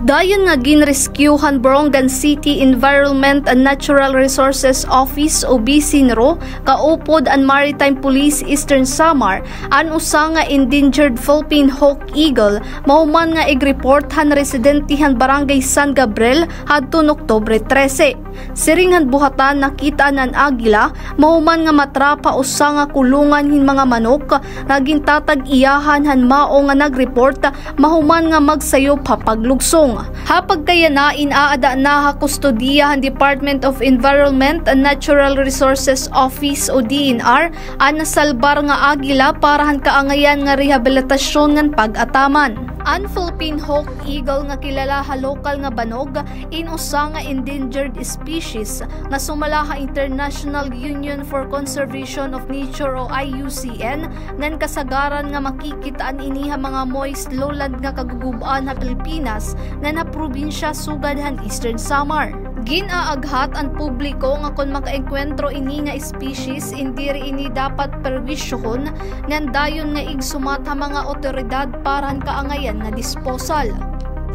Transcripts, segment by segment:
Dayon nga ginrescuehan Borongan City Environment and Natural Resources Office o BCNRO kaupod ang Maritime Police Eastern Samar an usa nga endangered Philippine Hawk Eagle mahuman nga igreport han residentihan Barangay San Gabriel hadtong Oktubre 13. Siringan buhatan nakita nan agila mahuman nga matrapa usa nga kulungan hin mga manok nga gintatag iyahan han mao nga nagreport mahuman nga magsayop hapaglugsong. Hapag kaya na inaada na ha kustodiya ang Department of Environment and Natural Resources Office o DNR ang nasalbar nga agila para han kaangayan nga rehabilitasyon ngan pag-ataman. Ang Philippine Hawk Eagle nga kilala ha lokal nga banog inusa nga endangered species nga sumala ha International Union for Conservation of Nature o IUCN ngan kasagaran nga makikitaan iniha mga moist lowland nga kagugubaan ha Pilipinas nga na probinsya sugad han Eastern Samar. Ginaaghat ang publiko nga kung makaengkwentro ini nga species indiri ini dapat perwisyohon ngan dayon nga igsumat ha mga otoridad para han kaangayan nga disposal.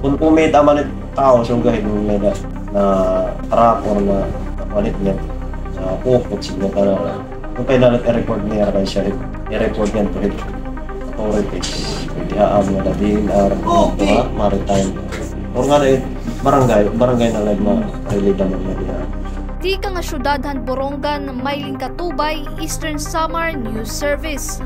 Kung may tama na tao so gahin may na trap or na palit niya sa pukot siya para kung kailangan i-record niya kay siya i-record yan to authorities pwede haam nga DNR maritime or nga barangay na lang ma-relate naman niya. Di ka nga syudad han Borongan, Mailing Katubay, Eastern Samar News Service.